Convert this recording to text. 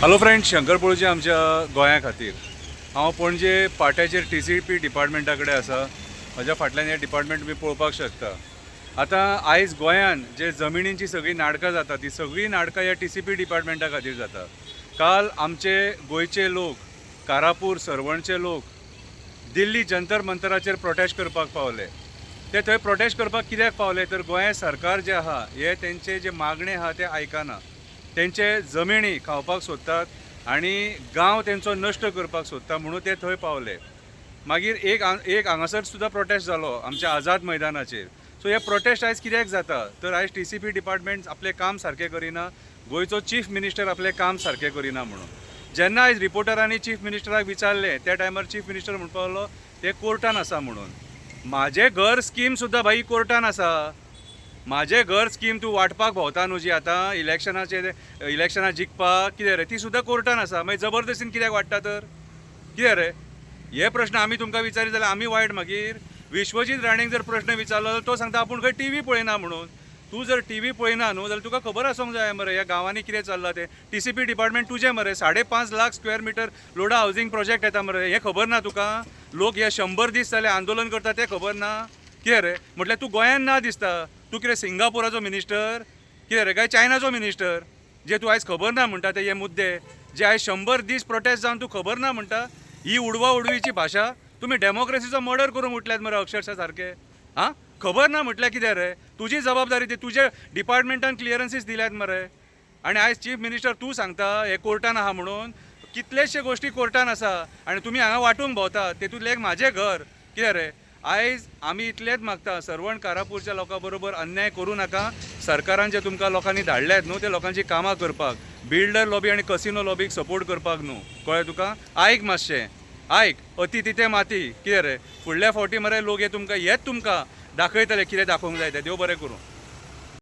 Hello friends, Shankar पळूजी आमच्या गोंया खातीर हांव पणजे पाट्याचेर TCP डिपार्टमेंटा कडेन आसा. म्हज्या फाटल्यान हे डिपार्टमेंट तुमी पळोवपाक शकता. आतां आयज गोंयान जे जमिनींची सगळी नाटकां जाता ती सगळी नाटकां ह्या TCP डिपार्टमेंटा खातीर जाता. काल आमचे गोंयचे लोक, कारापूर सरवणचे लोक दिल्ली जंतर मंतराचेर प्रोटेस्ट करपाक पावले. ते थंय प्रोटेस्ट करपाक कित्याक पावले तर गोंय सरकार जे आहा हे तेंचे जे मागणे आहा ते आयकना. तेंचे जमिनी खावपाक सोदतात आनी गांव तेंचो नश्ट करपाक सोदता म्हणून ते थंय पावले. मागीर एक हांगासर सुद्दां प्रोटेस्ट जालो आमच्या आझाद मैदानाचेर. सो हे प्रोटेस्ट आयज कित्याक जाता तर आयज TCP डिपार्टमेंट आपलें काम सारकें करिना, गोंयचो चीफ मिनिस्टर आपलें काम सारकें करिना म्हणून. जेन्ना आयज रिपोर्टरांनी चीफ मिनिस्टराक विचारलें त्या टायमार चीफ मिनिस्टर म्हणपाक लागलो ते कोर्टान आसा म्हणून. म्हाजें घर स्कीम सुद्दां भाई कोर्टान आसा. म्हाजें घर स्कीम तूं वाटपाक भोंवता न्हू जी आतां इलेक्शनां जिखपाक कितें रे ती सुद्दां कोर्टान आसा. मागीर जबरदस्तीन कित्याक वाडटा तर कितें रे? हे प्रश्न आमी तुमकां विचारीत जाल्यार आमी वायट मागीर? विश्वजीत राणेक जर प्रश्न विचारलो जाल्यार तो सांगता आपूण खंय TV पळयना म्हणून. तूं जर TV पळयना न्हू जाल्यार तुका खबर आसूंक जाय मरे ह्या गांवांनी कितें चल्लां तें. TCP डिपार्टमेंट तुजें मरे 5.5 lakh square metre लोडा housing project येता मरे. हें खबर ना तुका? लोक हे 100 दीस जाले आंदोलन करता तें खबर ना? कितें रे म्हटल्यार तूं गोंयान ना दिसता. तूं कितें सिंगापुराचो मिनिस्टर कितें रे काय चायनाचो मिनिस्टर जे तूं आयज खबर ना म्हणटा ते हे मुद्दे जे आयज 100 दीस प्रोटेस्ट जावन तूं खबर ना म्हणटा. ही उडवा उडवीची भाशा. तुम्ही डेमोक्रेसीचो मर्डर करून उठल्यात मरे अक्षरशः सारखे. हां खबर ना म्हटल्यार कितें रे? तुजी जबाबदारी ती तुजे डिपार्टमेंटान क्लियरन्सीस दिल्यात मरे. आनी आयज चीफ मिनिस्टर तूं सांगता हे कोर्टान आहा म्हणून. कितलेशे गोश्टी कोर्टान आसा आनी तुमी हांगा वांटून भोंवता. तेतूंतलें एक म्हाजें घर कितें रे? आयज आमी इतलेंच मागता सरवण कारापूरच्या लोकां बरोबर अन्याय करूं नाका. सरकारान जे तुमकां लोकांनी धाडल्यात न्हू ते लोकांची कामां करपाक, बिल्डर लॉबी आनी कसिनो लॉबीक सपोर्ट करपाक न्हू. कळ्ळें तुका? आयक मातशें आयक. अति तिथे माती कितें रे? फुडल्या फावटी मरे लोक हे तुमकां हेच तुमकां दाखयतले कितें दाखोवंक जाय तें. देव बरें करूं.